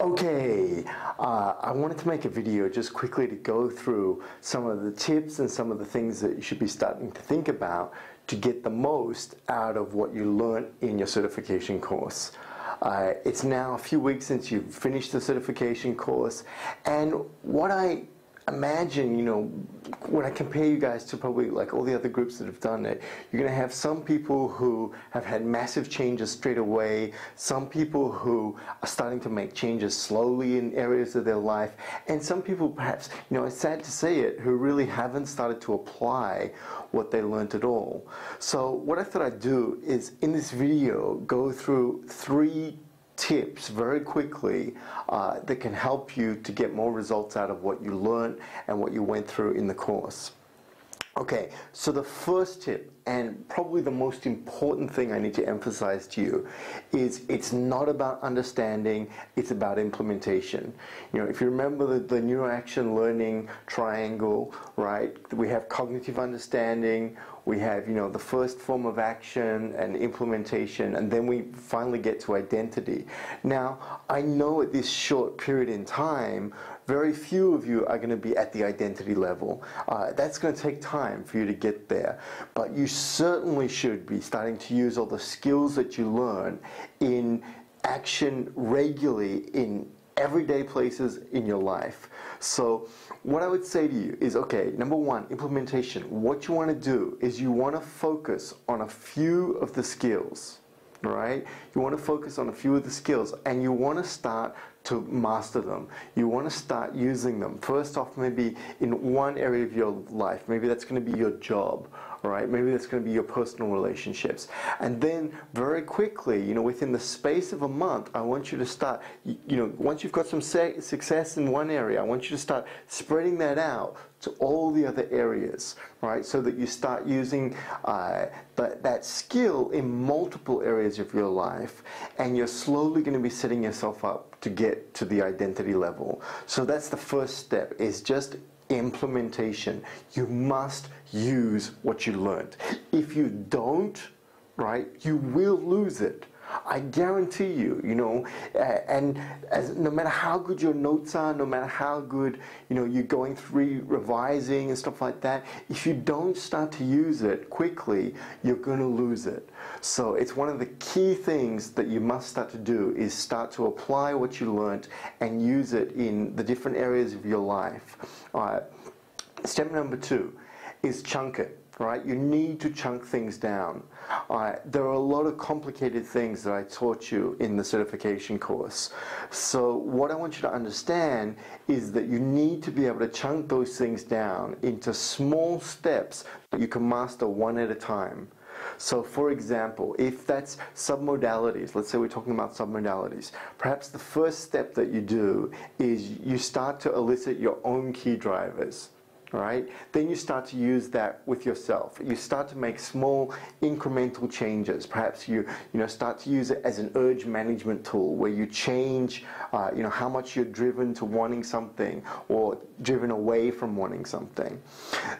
Okay, I wanted to make a video just quickly to go through some of the tips and some of the things that you should be starting to think about to get the most out of what you learned in your certification course. It's now a few weeks since you've finished the certification course, and what I imagine, when I compare you guys to probably like all the other groups that have done it, you're going to have some people who have had massive changes straight away, some people who are starting to make changes slowly in areas of their life, and some people perhaps, it's sad to say it, who really haven't started to apply what they learned at all. So what I thought I'd do is in this video go through 3 tips very quickly that can help you to get more results out of what you learned and what you went through in the course. Okay, so the first tip, and probably the most important thing I need to emphasize to you, is it's not about understanding, it's about implementation. If you remember the neuroaction learning triangle, right, we have cognitive understanding, we have, the first form of action and implementation, and then we finally get to identity. Now, I know at this short period in time, very few of you are going to be at the identity level. That's going to take time for you to get there. But you certainly should be starting to use all the skills that you learn in action regularly in everyday places in your life. So what I would say to you is, okay, number 1, implementation. What you want to do is you want to focus on a few of the skills, right? You want to focus on a few of the skills, and you want to start to master them. You want to start using them. First off, maybe in one area of your life. Maybe that's going to be your job, right? Maybe that's going to be your personal relationships. And then very quickly, within the space of a month, I want you to start, once you've got some success in one area, I want you to start spreading that out to all the other areas, right? So that you start using that skill in multiple areas of your life, and you're slowly going to be setting yourself up to get to the identity level. So that's the first step, is just implementation. You must use what you learned. If you don't, right, you will lose it. I guarantee you, and no matter how good your notes are, no matter how good, you're going through revising and stuff like that, if you don't start to use it quickly, you're going to lose it. So it's one of the key things that you must start to do, is start to apply what you learned and use it in the different areas of your life. Step number 2 is chunk it. Right? You need to chunk things down. There are a lot of complicated things that I taught you in the certification course. So what I want you to understand is that you need to be able to chunk those things down into small steps that you can master one at a time. So for example, if that's submodalities, let's say we're talking about submodalities, perhaps the first step that you do is you start to elicit your own key drivers. Right? Then you start to use that with yourself. You start to make small incremental changes. Perhaps you start to use it as an urge management tool, where you change how much you're driven to wanting something or driven away from wanting something.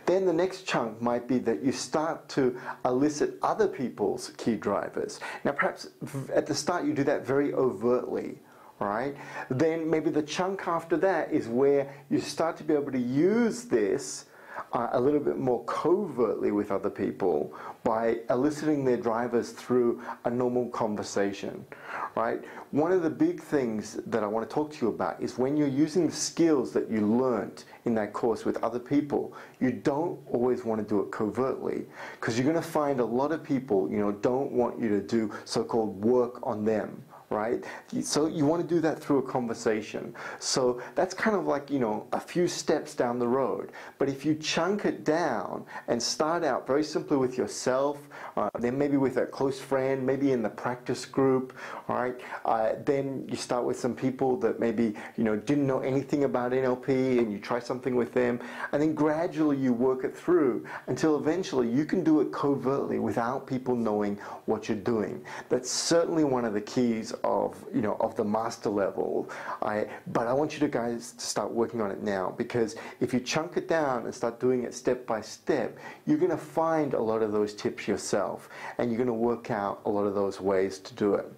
Then the next chunk might be that you start to elicit other people's key drivers. Now perhaps at the start you do that very overtly. Right? Then maybe the chunk after that is where you start to be able to use this a little bit more covertly with other people by eliciting their drivers through a normal conversation, right? One of the big things that I want to talk to you about is when you're using the skills that you learned in that course with other people, you don't always want to do it covertly, because you're going to find a lot of people, don't want you to do so-called work on them. Right? So you want to do that through a conversation. So that's kind of like, a few steps down the road. But if you chunk it down and start out very simply with yourself, then maybe with a close friend, maybe in the practice group, right? Then you start with some people that maybe, didn't know anything about NLP, and you try something with them, and then gradually you work it through until eventually you can do it covertly without people knowing what you're doing. That's certainly one of the keys of the master level. But I want you guys to start working on it now, because if you chunk it down and start doing it step by step, you're going to find a lot of those tips yourself, and you're going to work out a lot of those ways to do it.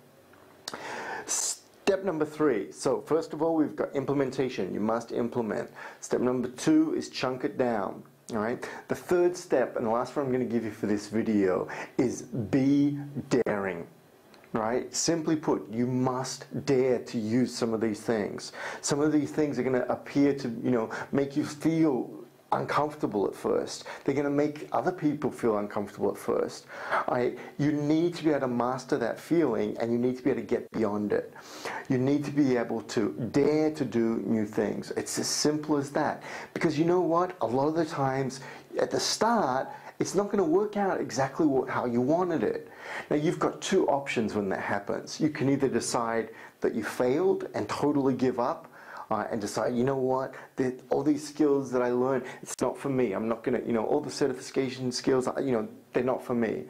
Step number 3. So first of all, we've got implementation. You must implement. Step number 2 is chunk it down. All right. The third step, and the last one I'm going to give you for this video, is be daring. Right? Simply put, you must dare to use some of these things. Some of these things are going to appear to, make you feel uncomfortable at first. They're going to make other people feel uncomfortable at first. You need to be able to master that feeling, and you need to be able to get beyond it. You need to be able to dare to do new things. It's as simple as that. Because you know what? A lot of the times at the start, it's not going to work out exactly how you wanted it. Now you've got 2 options when that happens. You can either decide that you failed and totally give up, and decide, you know what, all these skills that I learned, it's not for me. I'm not going to, all the certification skills, they're not for me.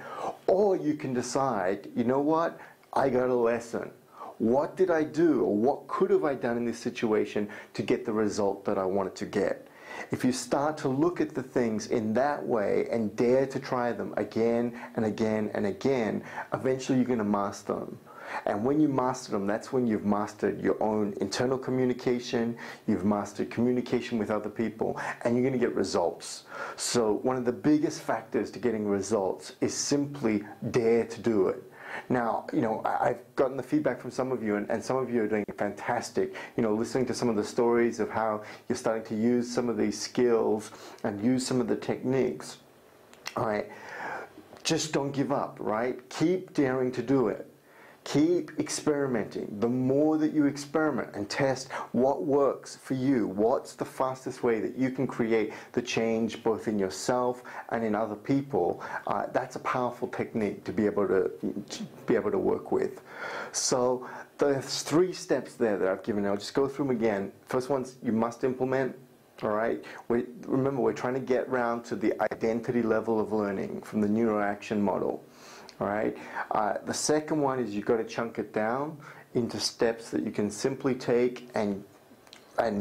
Or you can decide, you know what, I got a lesson. What did I do, or what could have I done in this situation to get the result that I wanted to get? If you start to look at the things in that way and dare to try them again and again and again, eventually you're going to master them. And when you master them, that's when you've mastered your own internal communication, you've mastered communication with other people, and you're going to get results. So one of the biggest factors to getting results is simply dare to do it. Now, I've gotten the feedback from some of you, and some of you are doing fantastic, listening to some of the stories of how you're starting to use some of these skills and use some of the techniques. All right, just don't give up, right? Keep daring to do it. Keep experimenting. The more that you experiment and test what works for you, what's the fastest way that you can create the change both in yourself and in other people, that's a powerful technique to be able to work with. So there's 3 steps there that I've given. I'll just go through them again. First one's you must implement. All right. Remember, we're trying to get around to the identity level of learning from the neuroaction model. All right. The second one is you've got to chunk it down into steps that you can simply take and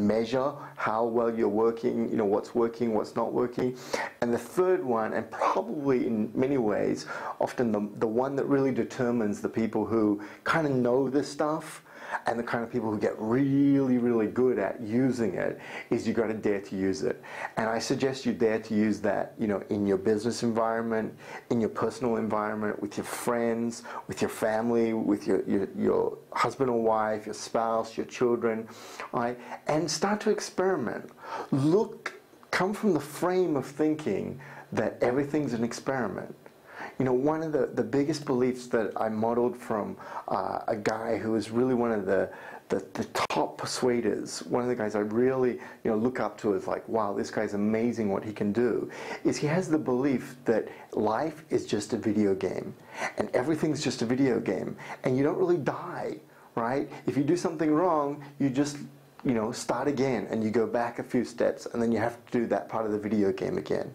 measure how well you're working, what's working, what's not working. And the third one, and probably in many ways, often the one that really determines the people who kind of know this stuff and the kind of people who get really, really good at using it, is you've got to dare to use it. And I suggest you dare to use that, in your business environment, in your personal environment, with your friends, with your family, with your husband or wife, your spouse, your children, right? And start to experiment. Come from the frame of thinking that everything's an experiment. One of the biggest beliefs that I modeled from a guy who was really one of the top persuaders, one of the guys I really look up to as like, wow, this guy's amazing what he can do, is he has the belief that life is just a video game and everything's just a video game and you don't really die, right? If you do something wrong, you just start again and you go back a few steps and then you have to do that part of the video game again.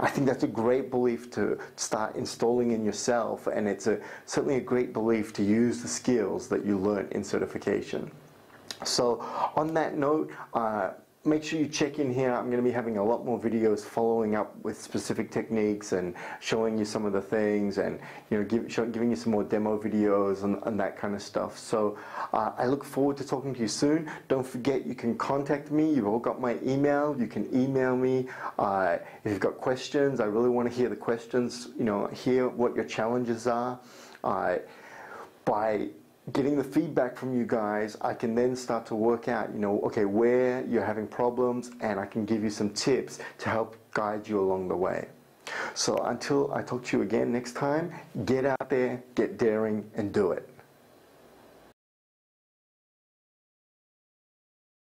I think that's a great belief to start installing in yourself, and it's certainly a great belief to use the skills that you learned in certification. So on that note, make sure you check in here. I'm going to be having a lot more videos following up with specific techniques and showing you some of the things, and giving you some more demo videos and that kind of stuff. So I look forward to talking to you soon. Don't forget, you can contact me. You've all got my email. You can email me if you've got questions. I really want to hear the questions. Hear what your challenges are. By getting the feedback from you guys, I can then start to work out, okay, where you're having problems, and I can give you some tips to help guide you along the way. So until I talk to you again next time, get out there, get daring, and do it.